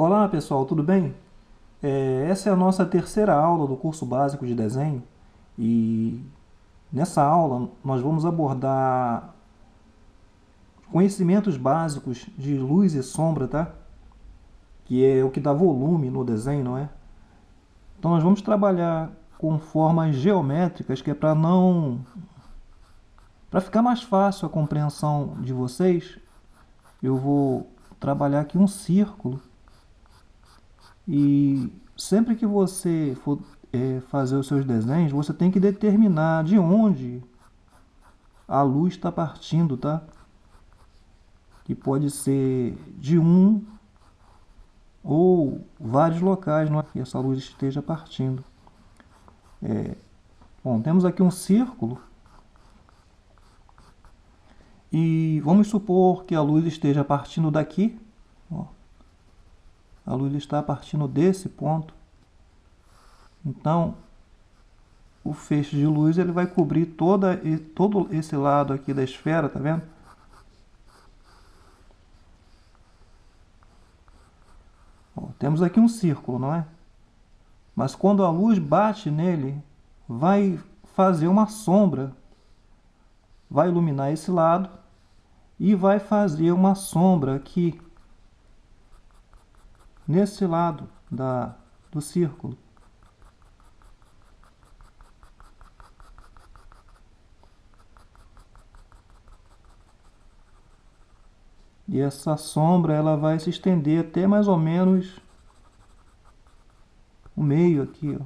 Olá pessoal, tudo bem? Essa é a nossa terceira aula do curso básico de desenho e nessa aula nós vamos abordar conhecimentos básicos de luz e sombra, tá? Que é o que dá volume no desenho, não é? Então nós vamos trabalhar com formas geométricas que é para ficar mais fácil a compreensão de vocês. Eu vou trabalhar aqui um círculo. E sempre que você for fazer os seus desenhos, você tem que determinar de onde a luz está partindo, tá? Que pode ser de um ou vários locais, não é? Que essa luz esteja partindo. Bom, temos aqui um círculo e vamos supor que a luz esteja partindo daqui. Ó, a luz está partindo desse ponto. Então, o feixe de luz ele vai cobrir todo esse lado aqui da esfera, tá vendo? Ó, temos aqui um círculo, não é? Mas quando a luz bate nele, vai fazer uma sombra, vai iluminar esse lado e vai fazer uma sombra aqui, nesse lado do círculo. E essa sombra ela vai se estender até mais ou menos o meio aqui, ó.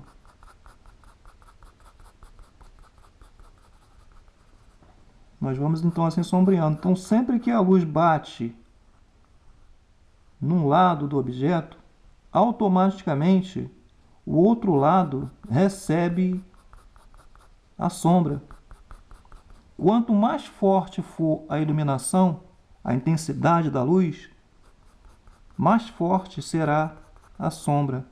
Nós vamos então assim sombreando. Então sempre que a luz bate num lado do objeto, automaticamente o outro lado recebe a sombra. Quanto mais forte for a iluminação, a intensidade da luz, mais forte será a sombra.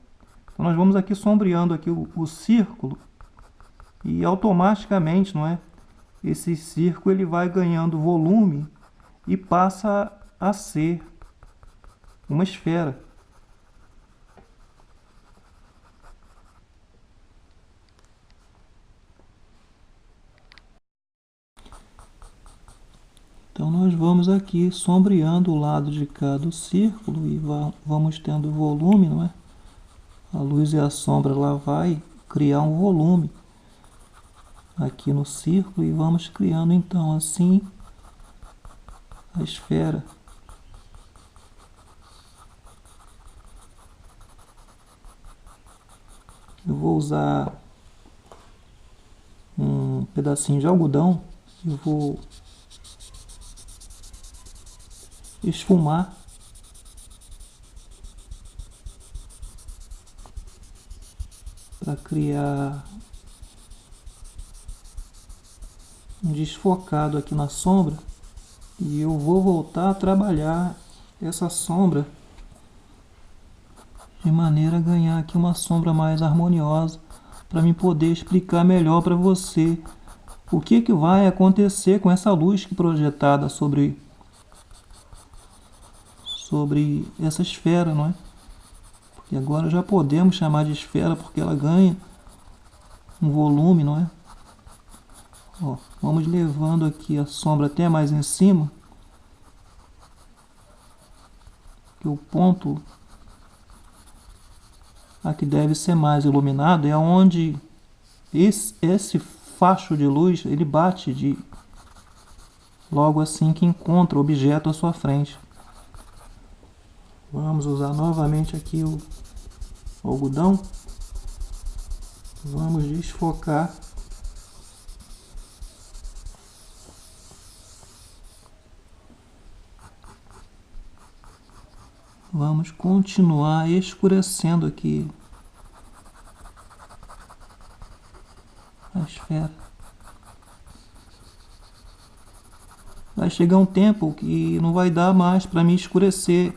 Então nós vamos aqui sombreando aqui o círculo e automaticamente, não é? Esse círculo ele vai ganhando volume e passa a ser uma esfera. Então nós vamos aqui sombreando o lado de cá do círculo e vamos tendo volume, não é? A luz e a sombra lá vai criar um volume aqui no círculo e vamos criando então assim a esfera. Eu vou usar um pedacinho de algodão e vou esfumar para criar um desfocado aqui na sombra e eu vou voltar a trabalhar essa sombra de maneira a ganhar aqui uma sombra mais harmoniosa para me poder explicar melhor para você o que vai acontecer com essa luz que projetada sobre essa esfera, não é? Porque agora já podemos chamar de esfera porque ela ganha um volume, não é? Ó, vamos levando aqui a sombra até mais em cima, que o ponto aqui deve ser mais iluminado é onde esse facho de luz ele bate logo assim que encontra o objeto à sua frente. Vamos usar novamente aqui o algodão. Vamos desfocar. Vamos continuar escurecendo aqui a esfera. Vai chegar um tempo que não vai dar mais para mim escurecer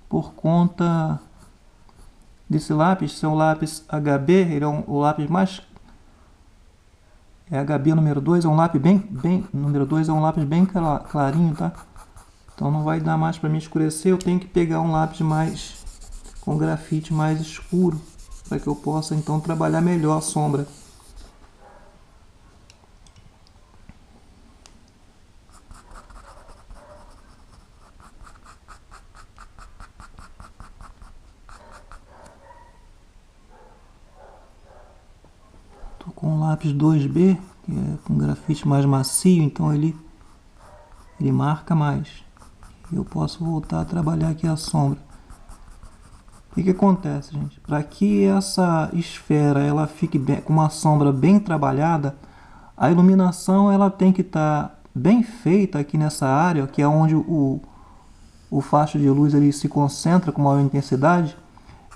por conta desse lápis. Esse é um lápis HB, ele é o lápis mais... HB número 2, é um lápis número 2 é um lápis bem clarinho, tá? Então não vai dar mais para me escurecer, eu tenho que pegar um lápis mais com grafite mais escuro, para que eu possa então trabalhar melhor a sombra. Estou com o lápis 2B, que é com grafite mais macio, então ele marca mais. Eu posso voltar a trabalhar aqui a sombra. O que acontece, gente? Para que essa esfera ela fique bem, com uma sombra bem trabalhada, a iluminação ela tem que estar bem feita aqui nessa área, que é onde o facho de luz ele se concentra com maior intensidade,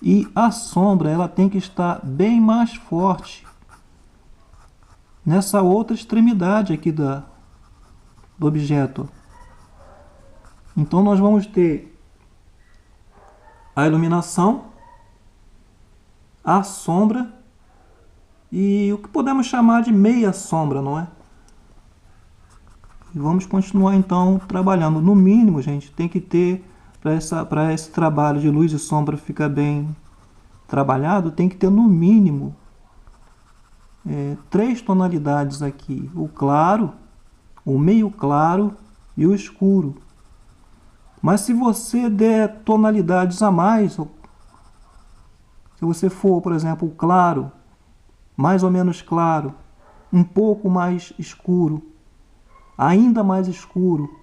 e a sombra ela tem que estar bem mais forte nessa outra extremidade aqui do objeto. Então nós vamos ter a iluminação, a sombra e o que podemos chamar de meia sombra, não é? E vamos continuar então trabalhando. No mínimo, gente, tem que ter, para esse trabalho de luz e sombra ficar bem trabalhado, tem que ter no mínimo 3 tonalidades aqui: o claro, o meio claro e o escuro. Mas se você der tonalidades a mais, se você for, por exemplo, o claro, mais ou menos claro, um pouco mais escuro, ainda mais escuro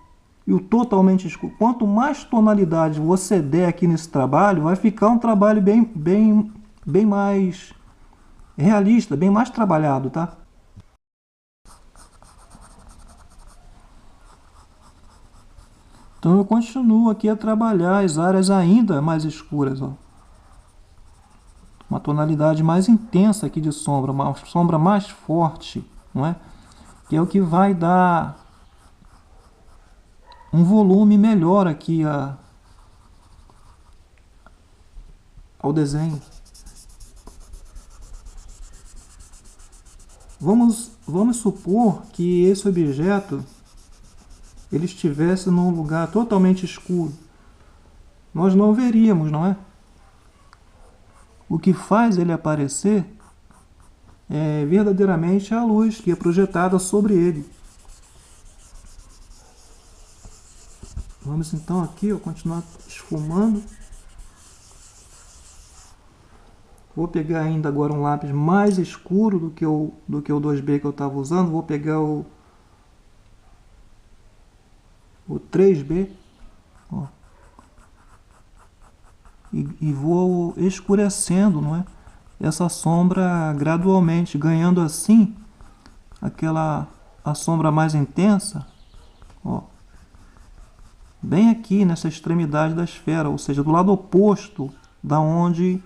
e o totalmente escuro, quanto mais tonalidades você der aqui nesse trabalho, vai ficar um trabalho bem mais realista, bem mais trabalhado, tá? Então eu continuo aqui a trabalhar as áreas ainda mais escuras, ó. Uma tonalidade mais intensa aqui de sombra, uma sombra mais forte, não é? Que é o que vai dar um volume melhor aqui ao desenho. Vamos supor que esse objeto ele estivesse num lugar totalmente escuro. Nós não veríamos, não é? O que faz ele aparecer é verdadeiramente a luz que é projetada sobre ele. Vamos então aqui, ó, continuar esfumando. Vou pegar ainda agora um lápis mais escuro do que o 2B que eu estava usando. Vou pegar o 3B. Ó, e vou escurecendo, não é? Essa sombra gradualmente, ganhando assim a sombra mais intensa, ó, bem aqui nessa extremidade da esfera, ou seja, do lado oposto da onde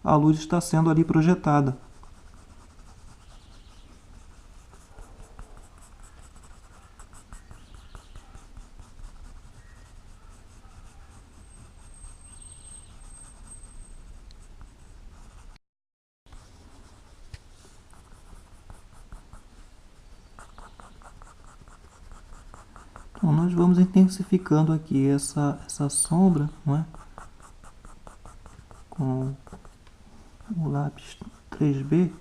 a luz está sendo ali projetada. Então nós vamos intensificando aqui essa sombra, não é? Com o lápis 3B.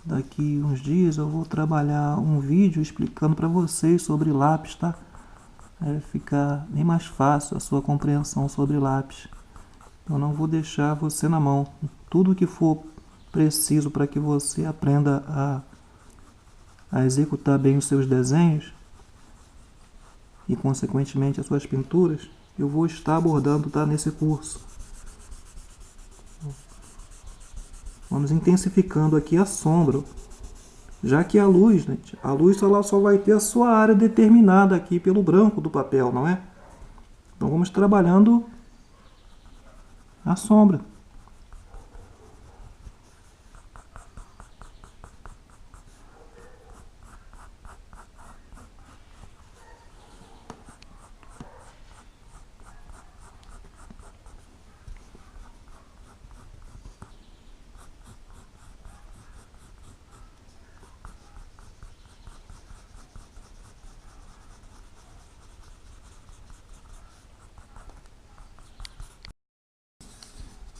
Daqui uns dias eu vou trabalhar um vídeo explicando para vocês sobre lápis, tá? Ficar bem mais fácil a sua compreensão sobre lápis. Eu não vou deixar você na mão. Tudo que for preciso para que você aprenda a executar bem os seus desenhos e, consequentemente, as suas pinturas, eu vou estar abordando, tá, nesse curso. Vamos intensificando aqui a sombra, já que a luz, gente, a luz ela só vai ter a sua área determinada aqui pelo branco do papel, não é? Então vamos trabalhando a sombra.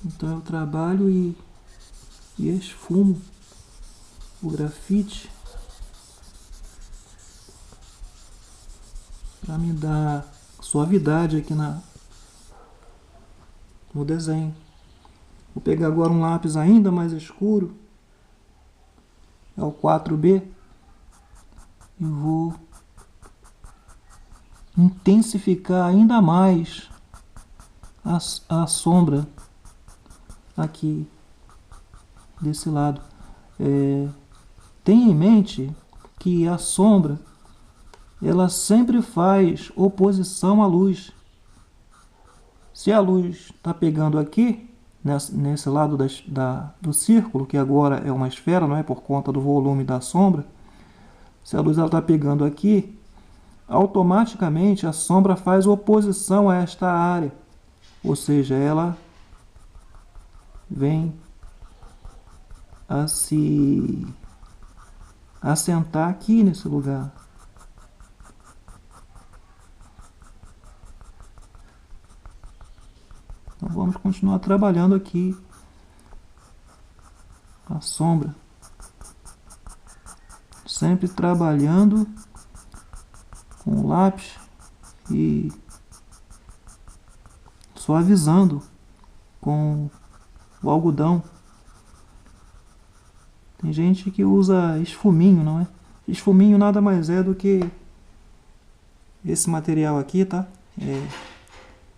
Então eu trabalho e esfumo o grafite para me dar suavidade aqui no desenho. Vou pegar agora um lápis ainda mais escuro, é o 4B, e vou intensificar ainda mais a sombra aqui desse lado. Tenha em mente que a sombra ela sempre faz oposição à luz. Se a luz está pegando aqui, nesse lado do círculo, que agora é uma esfera, não é, por conta do volume da sombra, se a luz está pegando aqui, automaticamente a sombra faz oposição a esta área, ou seja, ela vem a se assentar aqui nesse lugar. Então vamos continuar trabalhando aqui a sombra, sempre trabalhando com o lápis e suavizando com o algodão. Tem gente que usa esfuminho, não é? Esfuminho nada mais é do que esse material aqui, tá?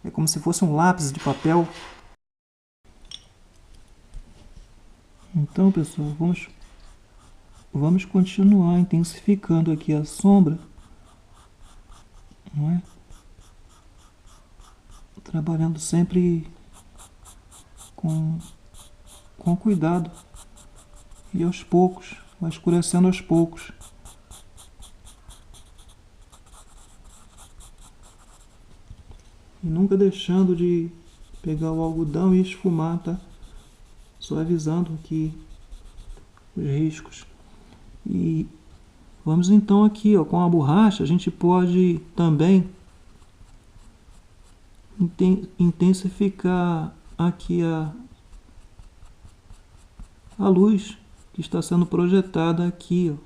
É como se fosse um lápis de papel. Então, pessoal, vamos continuar intensificando aqui a sombra, não é? Trabalhando sempre com cuidado e aos poucos, vai escurecendo aos poucos. E nunca deixando de pegar o algodão e esfumar, tá? Suavizando aqui os riscos. E vamos então aqui, ó, com a borracha, a gente pode também intensificar aqui a luz que está sendo projetada aqui, ó,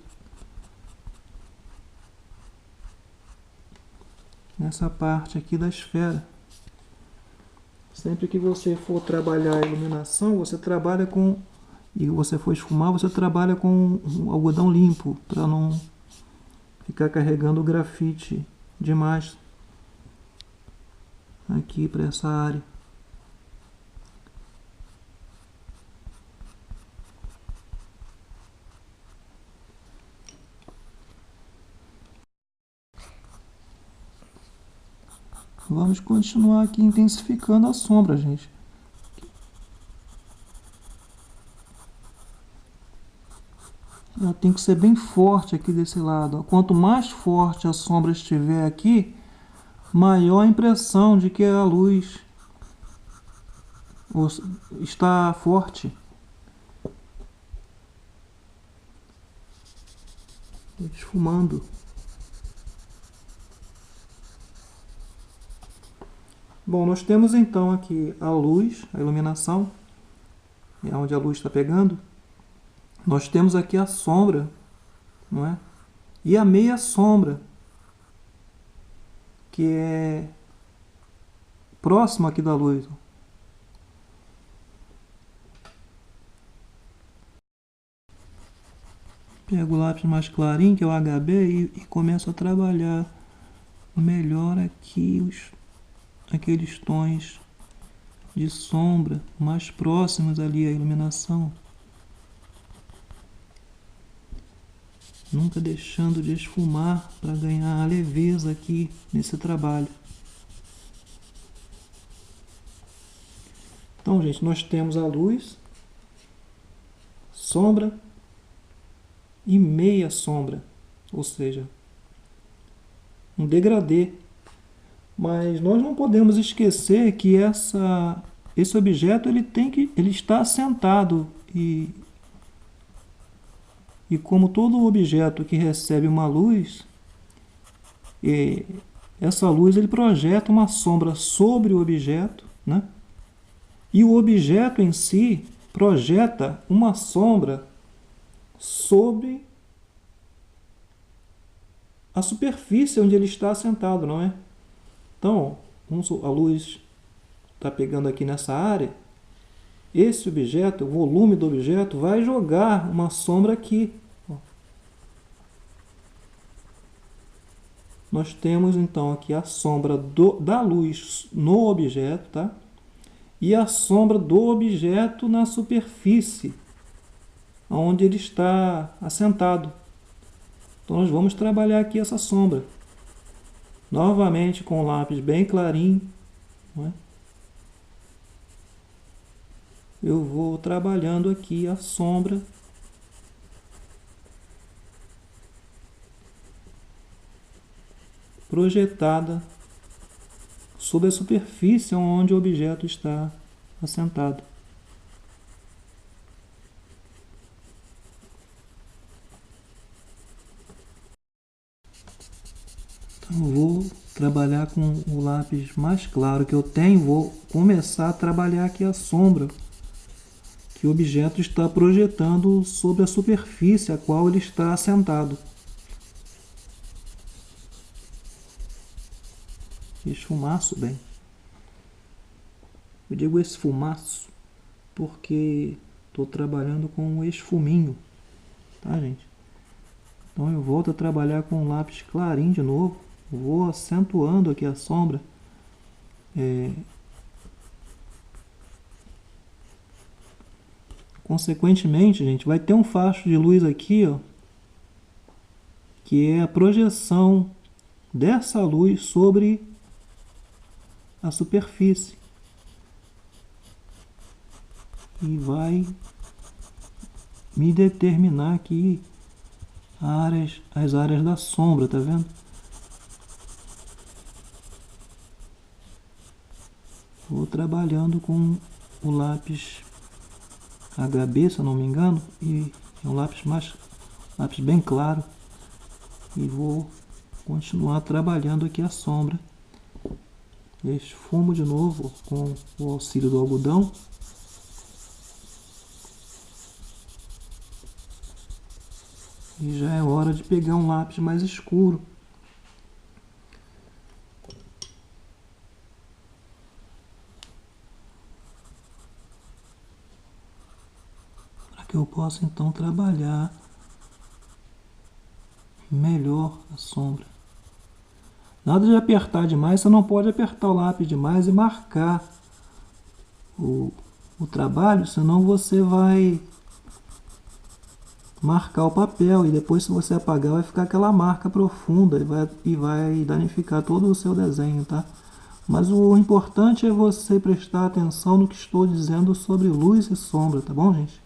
nessa parte aqui da esfera. Sempre que você for trabalhar a iluminação, você trabalha com, e você for esfumar, você trabalha com um algodão limpo, para não ficar carregando o grafite demais aqui para essa área. Vamos continuar aqui intensificando a sombra, gente. Ela tem que ser bem forte aqui desse lado. Quanto mais forte a sombra estiver aqui, maior a impressão de que a luz está forte. Esfumando. Bom, nós temos então aqui a luz, a iluminação, é onde a luz está pegando. Nós temos aqui a sombra, não é? E a meia sombra, que é próxima aqui da luz. Pego o lápis mais clarinho, que é o HB, e começo a trabalhar melhor aqui aqueles tons de sombra mais próximos ali à iluminação. Nunca deixando de esfumar para ganhar a leveza aqui nesse trabalho. Então, gente, nós temos a luz, sombra e meia sombra, ou seja, um degradê. Mas nós não podemos esquecer que esse objeto ele está assentado e como todo objeto que recebe uma luz, essa luz ele projeta uma sombra sobre o objeto, né? E o objeto em si projeta uma sombra sobre a superfície onde ele está assentado, não é? Então, a luz está pegando aqui nessa área, esse objeto, o volume do objeto, vai jogar uma sombra aqui. Nós temos então aqui a sombra da luz no objeto, tá? E a sombra do objeto na superfície onde ele está assentado. Então nós vamos trabalhar aqui essa sombra. Novamente com o lápis bem clarinho, não é? Eu vou trabalhando aqui a sombra projetada sobre a superfície onde o objeto está assentado. Então eu vou trabalhar com o lápis mais claro que eu tenho, vou começar a trabalhar aqui a sombra que o objeto está projetando sobre a superfície a qual ele está assentado. Esfumaço bem. Eu digo esfumaço porque estou trabalhando com o esfuminho, tá, gente? Então eu volto a trabalhar com o lápis clarinho de novo, vou acentuando aqui a sombra. Consequentemente, gente, vai ter um facho de luz aqui, ó, que é a projeção dessa luz sobre a superfície. E vai me determinar aqui as áreas da sombra, tá vendo? Vou trabalhando com o lápis HB, se eu não me engano, e é um lápis bem claro, e vou continuar trabalhando aqui a sombra. Esfumo de novo com o auxílio do algodão. E já é hora de pegar um lápis mais escuro. Para que eu possa então trabalhar melhor a sombra. Nada de apertar demais, você não pode apertar o lápis demais e marcar o trabalho, senão você vai marcar o papel e depois, se você apagar, vai ficar aquela marca profunda e vai danificar todo o seu desenho, tá? Mas o importante é você prestar atenção no que estou dizendo sobre luz e sombra, tá bom, gente?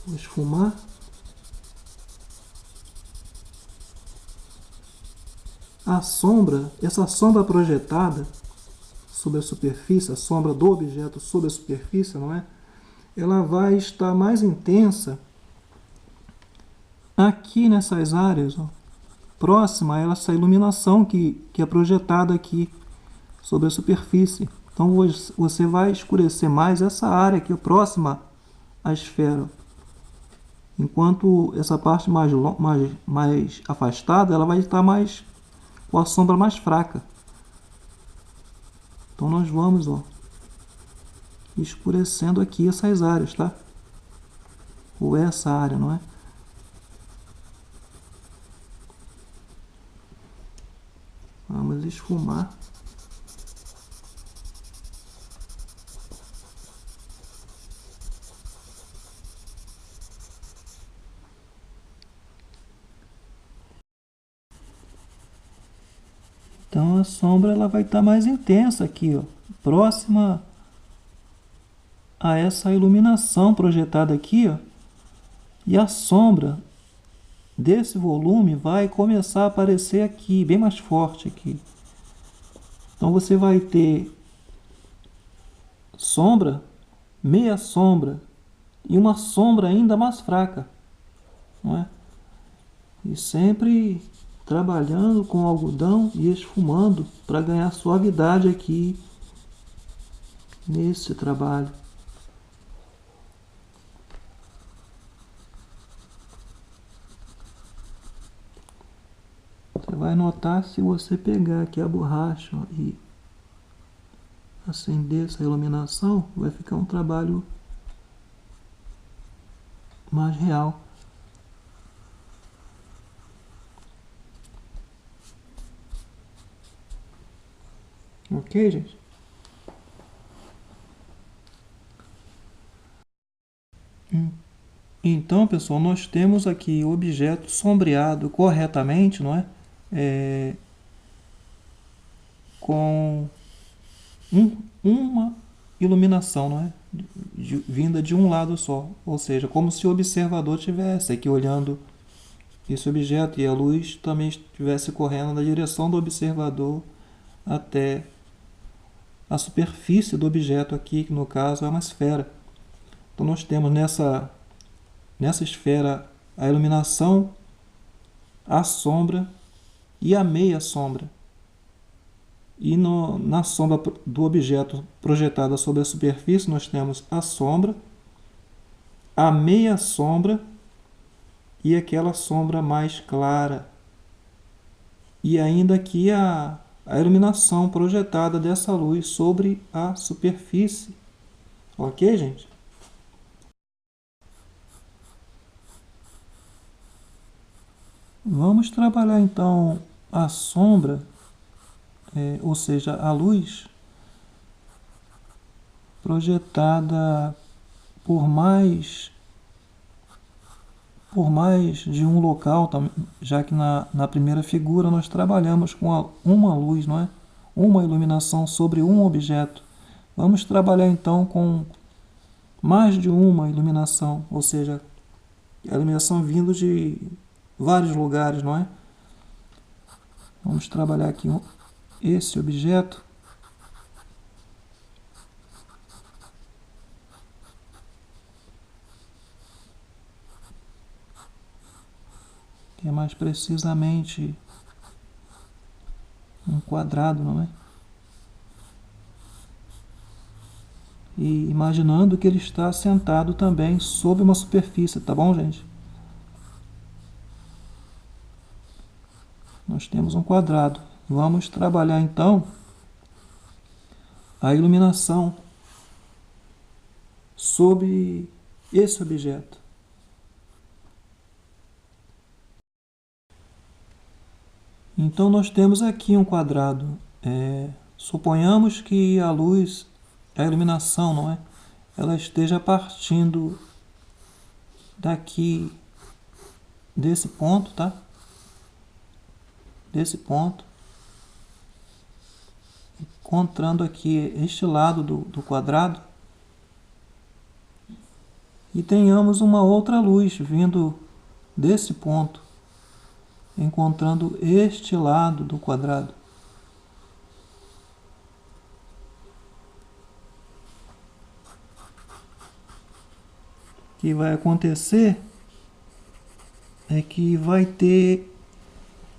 Vou esfumar. A sombra, essa sombra projetada sobre a superfície, a sombra do objeto sobre a superfície, não é? Ela vai estar mais intensa aqui nessas áreas, ó, próxima a essa iluminação que é projetada aqui sobre a superfície. Então você vai escurecer mais essa área aqui próxima à esfera. Enquanto essa parte mais afastada, ela vai estar mais com a sombra mais fraca. Então nós vamos, ó, escurecendo aqui essas áreas, tá? Ou essa área, não é? Vamos esfumar. Então a sombra ela vai estar mais intensa aqui, ó, próxima a essa iluminação projetada aqui, ó, e a sombra desse volume vai começar a aparecer aqui, bem mais forte aqui. Então você vai ter sombra, meia sombra e uma sombra ainda mais fraca, não é? E sempre trabalhando com algodão e esfumando para ganhar suavidade aqui nesse trabalho. Você vai notar, se você pegar aqui a borracha e acender essa iluminação, vai ficar um trabalho mais real. Ok, gente? Então, pessoal, nós temos aqui o objeto sombreado corretamente, não é? Com uma iluminação, não é? Vinda de um lado só. Ou seja, como se o observador estivesse aqui olhando esse objeto e a luz também estivesse correndo na direção do observador até a superfície do objeto aqui, que no caso é uma esfera. Então nós temos nessa esfera a iluminação, a sombra e a meia sombra. E na sombra do objeto projetada sobre a superfície, nós temos a sombra, a meia sombra e aquela sombra mais clara. E ainda aqui a iluminação projetada dessa luz sobre a superfície. Ok, gente? Vamos trabalhar então a sombra, ou seja, a luz projetada por mais de um local, já que na primeira figura nós trabalhamos com uma luz, não é? Uma iluminação sobre um objeto. Vamos trabalhar então com mais de uma iluminação, ou seja, a iluminação vindo de vários lugares, não é? Vamos trabalhar aqui esse objeto. Que é mais precisamente um quadrado, não é? E imaginando que ele está sentado também sobre uma superfície, tá bom, gente? Nós temos um quadrado. Vamos trabalhar então a iluminação sobre esse objeto. Então nós temos aqui um quadrado. Suponhamos que a luz, a iluminação, não é? Ela esteja partindo daqui, desse ponto, tá? Desse ponto, encontrando aqui este lado do quadrado, e tenhamos uma outra luz vindo desse ponto, encontrando este lado do quadrado. O que vai acontecer é que vai ter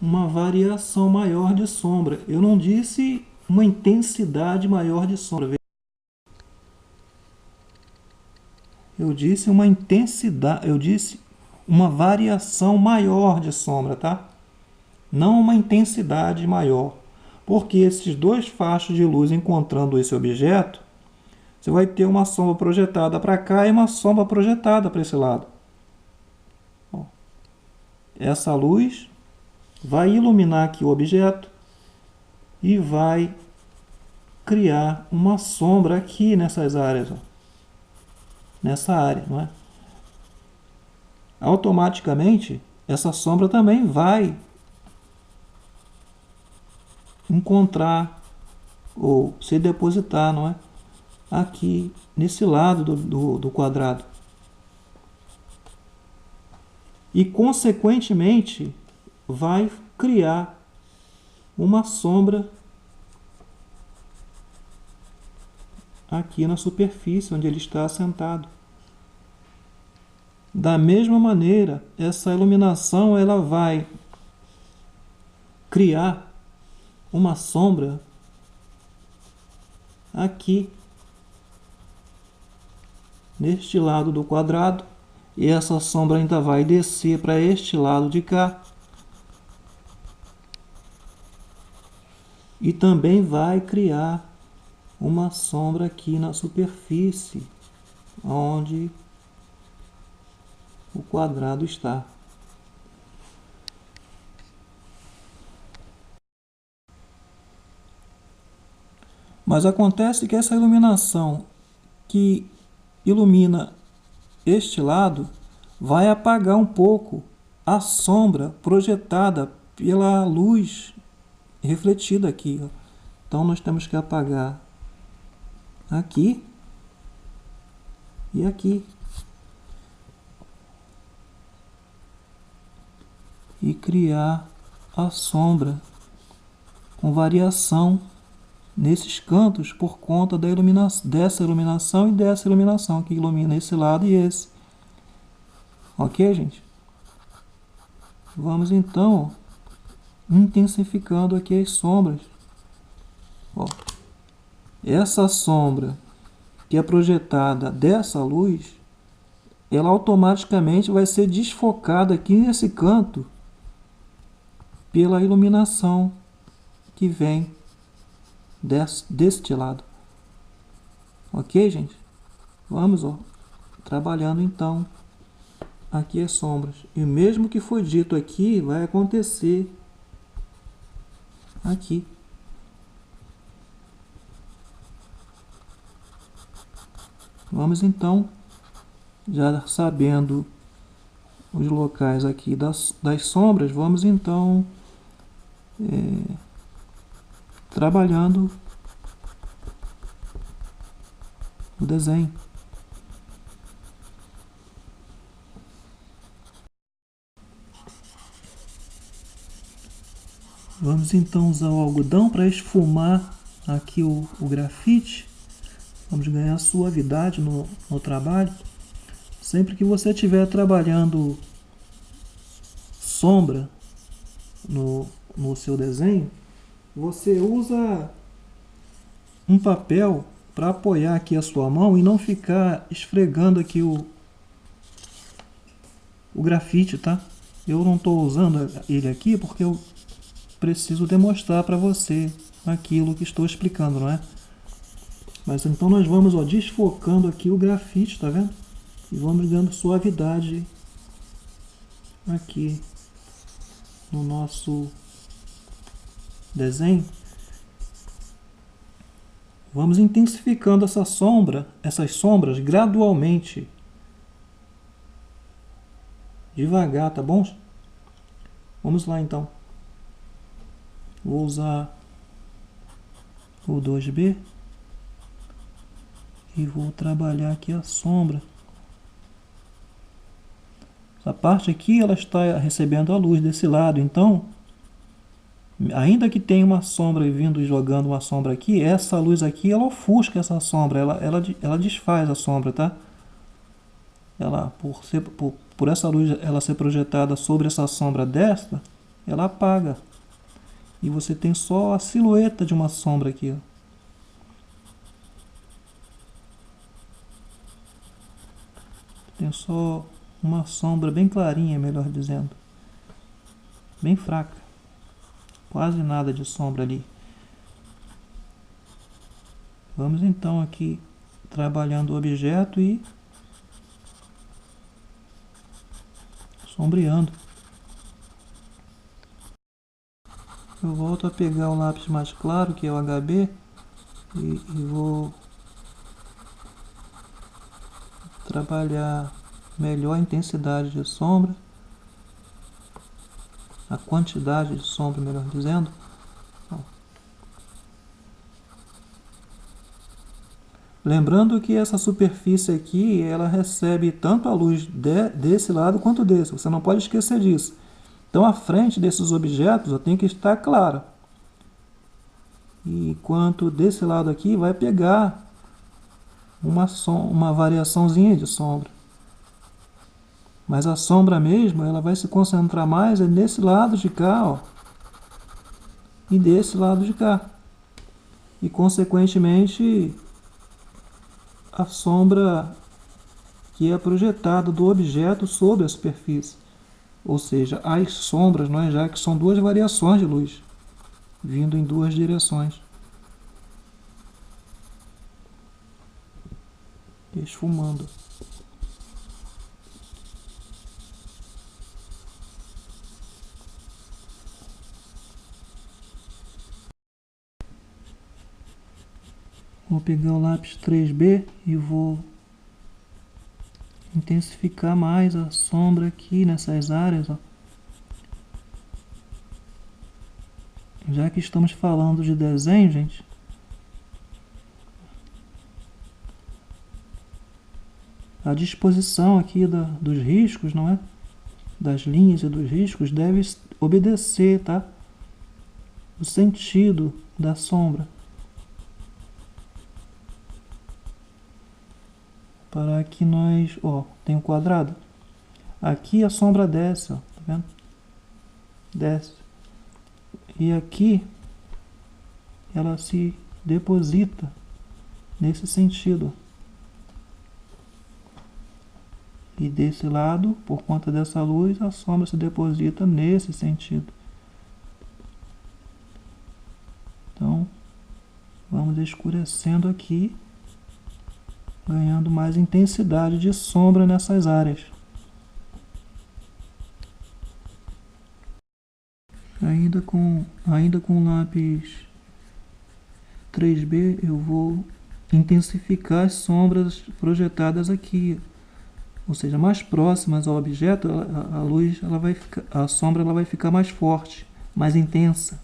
uma variação maior de sombra. Eu não disse uma intensidade maior de sombra. Eu disse uma intensidade, eu disse uma variação maior de sombra, tá? Não uma intensidade maior. Porque esses dois fachos de luz encontrando esse objeto, você vai ter uma sombra projetada para cá e uma sombra projetada para esse lado. Essa luz vai iluminar aqui o objeto e vai criar uma sombra aqui nessas áreas, ó. Nessa área, não é? Automaticamente, essa sombra também vai encontrar ou se depositar, não é? Aqui nesse lado do quadrado. E, consequentemente, vai criar uma sombra aqui na superfície onde ele está assentado. Da mesma maneira, essa iluminação ela vai criar uma sombra aqui neste lado do quadrado, e essa sombra ainda vai descer para este lado de cá e também vai criar uma sombra aqui na superfície onde o quadrado está. Mas acontece que essa iluminação que ilumina este lado vai apagar um pouco a sombra projetada pela luz refletida aqui. Então nós temos que apagar aqui e aqui. E criar a sombra com variação nesses cantos por conta da dessa iluminação e dessa iluminação que ilumina esse lado e esse. Ok, gente? Vamos então intensificando aqui as sombras. Ó, essa sombra que é projetada dessa luz, ela automaticamente vai ser desfocada aqui nesse canto pela iluminação que vem deste lado. Ok, gente? Vamos, ó, trabalhando então aqui as sombras. E mesmo que foi dito aqui, vai acontecer aqui. Vamos então, já sabendo os locais aqui das sombras, vamos então trabalhando o desenho. Vamos então usar o algodão para esfumar aqui o grafite. Vamos ganhar suavidade no trabalho. Sempre que você estiver trabalhando sombra no seu desenho, você usa um papel para apoiar aqui a sua mão e não ficar esfregando aqui o grafite, tá? Eu não estou usando ele aqui porque eu preciso demonstrar para você aquilo que estou explicando, não é? Mas então nós vamos, ó, desfocando aqui o grafite, tá vendo? E vamos dando suavidade aqui no nosso desenho. Vamos intensificando essas sombras gradualmente. Devagar, tá bom? Vamos lá então. Vou usar o 2B e vou trabalhar aqui a sombra. Essa parte aqui ela está recebendo a luz desse lado, então ainda que tenha uma sombra vindo e jogando uma sombra aqui, essa luz aqui ela ofusca essa sombra, ela desfaz a sombra, tá? Ela, por essa luz ela ser projetada sobre essa sombra desta, ela apaga. E você tem só a silhueta de uma sombra aqui, ó. Tem só uma sombra bem clarinha, melhor dizendo. Bem fraca. Quase nada de sombra ali. Vamos então aqui trabalhando o objeto e sombreando. Eu volto a pegar o lápis mais claro, que é o HB, e vou trabalhar melhor a intensidade de sombra, a quantidade de sombra, melhor dizendo. Lembrando que essa superfície aqui, ela recebe tanto a luz desse lado quanto desse, você não pode esquecer disso. Então a frente desses objetos tem que estar clara. E enquanto desse lado aqui vai pegar uma variaçãozinha de sombra. Mas a sombra mesmo, ela vai se concentrar mais nesse lado de cá, ó. e desse lado de cá. E consequentemente a sombra que é projetada do objeto sobre a superfície. Ou seja, as sombras, não é? Já que são duas variações de luz, vindo em duas direções. Esfumando. Vou pegar o lápis 3B e vou intensificar mais a sombra aqui nessas áreas, ó. Já que estamos falando de desenho, gente, a disposição aqui dos riscos, não é? Das linhas e dos riscos deve obedecer, tá? O sentido da sombra. Para que nós, ó, tem um quadrado. Aqui a sombra desce, ó, tá vendo? Desce. E aqui ela se deposita nesse sentido. E desse lado, por conta dessa luz, a sombra se deposita nesse sentido. Então, vamos escurecendo aqui, ganhando mais intensidade de sombra nessas áreas. Ainda com o lápis 3B, eu vou intensificar as sombras projetadas aqui, ou seja, mais próximas ao objeto. A luz, a sombra ela vai ficar mais forte, mais intensa.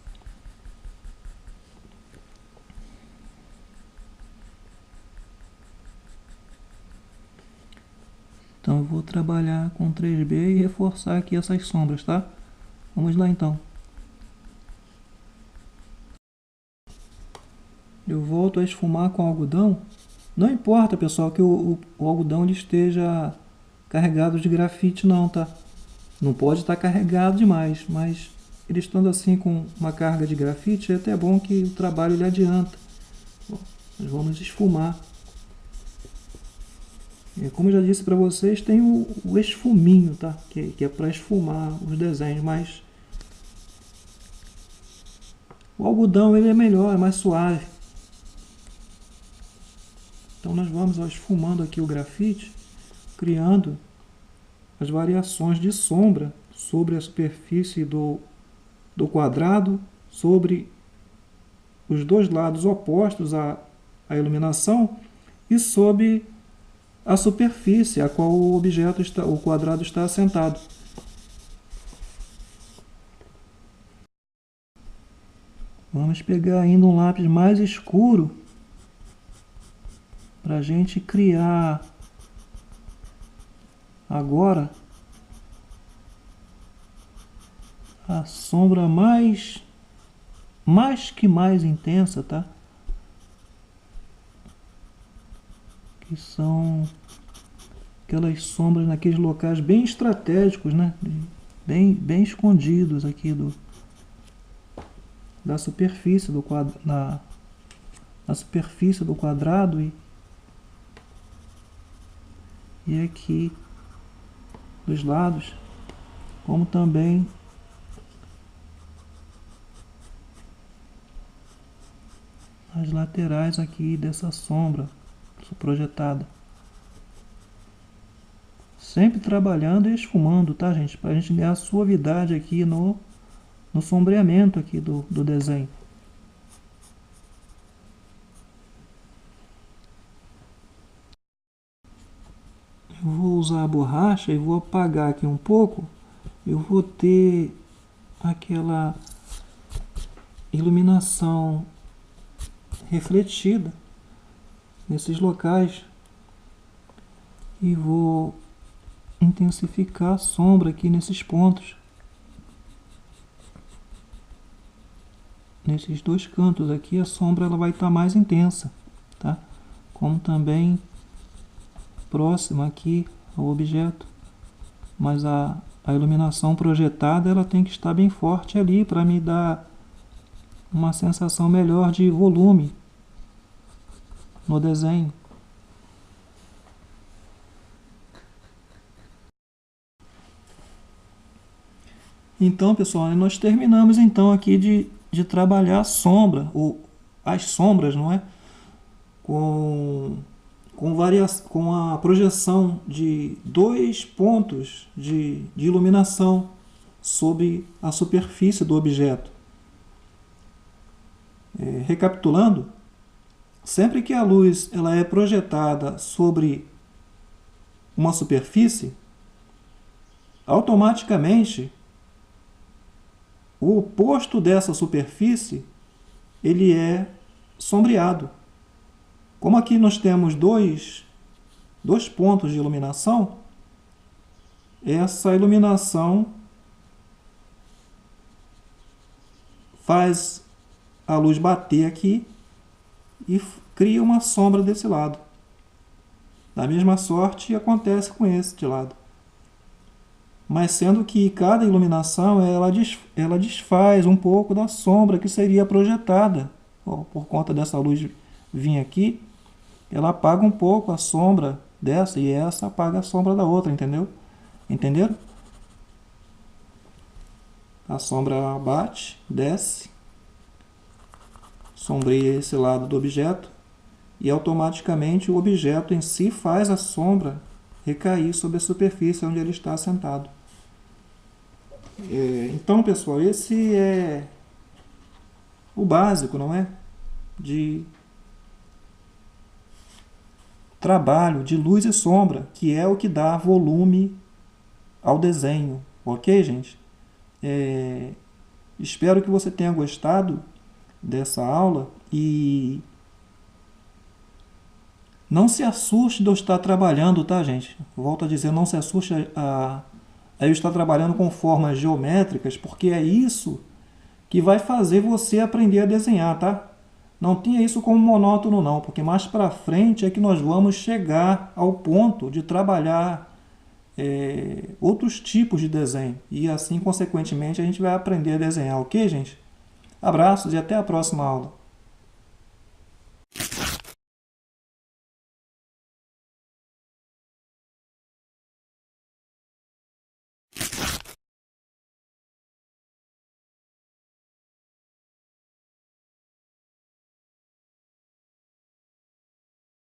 Então eu vou trabalhar com 3B e reforçar aqui essas sombras, tá? Vamos lá então. Eu volto a esfumar com algodão. Não importa, pessoal, que o algodão ele esteja carregado de grafite não, tá? Não pode estar carregado demais, mas ele estando assim com uma carga de grafite, é até bom que o trabalho ele adianta. Bom, nós vamos esfumar. E como eu já disse para vocês, tem o esfuminho, tá? Que é para esfumar os desenhos, mas o algodão ele é melhor, é mais suave. Então nós vamos esfumando aqui o grafite, criando as variações de sombra sobre a superfície do quadrado, sobre os dois lados opostos à iluminação e sobre a superfície a qual o quadrado está assentado. Vamos pegar ainda um lápis mais escuro para a gente criar agora a sombra mais intensa, tá? Que são aquelas sombras naqueles locais bem estratégicos, né? Bem escondidos aqui da superfície do quadrado, na superfície do quadrado e aqui dos lados, como também as laterais aqui dessa sombra projetada. Sempre trabalhando e esfumando, tá, gente? Para a gente ganhar suavidade aqui no sombreamento aqui do desenho. Eu vou usar a borracha e vou apagar aqui um pouco. Eu vou ter aquela iluminação refletida nesses locais e vou intensificar a sombra aqui nesses pontos, nesses dois cantos aqui. A sombra ela vai estar mais intensa, tá? Como também próxima aqui ao objeto, mas a iluminação projetada ela tem que estar bem forte ali para me dar uma sensação melhor de volume no desenho. Então, pessoal, nós terminamos então aqui de trabalhar a sombra, ou as sombras, não é? Com a projeção de dois pontos de iluminação sobre a superfície do objeto. Recapitulando, sempre que a luz ela é projetada sobre uma superfície, automaticamente o oposto dessa superfície ele é sombreado. Como aqui nós temos dois pontos de iluminação, essa iluminação faz a luz bater aqui e cria uma sombra desse lado. Da mesma sorte acontece com esse de lado. Mas sendo que cada iluminação ela desfaz um pouco da sombra que seria projetada. Por conta dessa luz vir aqui, ela apaga um pouco a sombra dessa e essa apaga a sombra da outra, entendeu? Entenderam? A sombra bate, desce, sombreia esse lado do objeto e automaticamente o objeto em si faz a sombra recair sobre a superfície onde ele está assentado. Então, pessoal, esse é o básico, não é? De trabalho de luz e sombra, que é o que dá volume ao desenho. Ok, gente? Espero que você tenha gostado dessa aula e não se assuste de eu estar trabalhando, tá, gente? Volto a dizer, não se assuste a eu estar trabalhando com formas geométricas, porque é isso que vai fazer você aprender a desenhar, tá? Não tenha isso como monótono não, porque mais para frente é que nós vamos chegar ao ponto de trabalhar outros tipos de desenho. E assim, consequentemente, a gente vai aprender a desenhar, ok, gente? Abraços e até a próxima aula.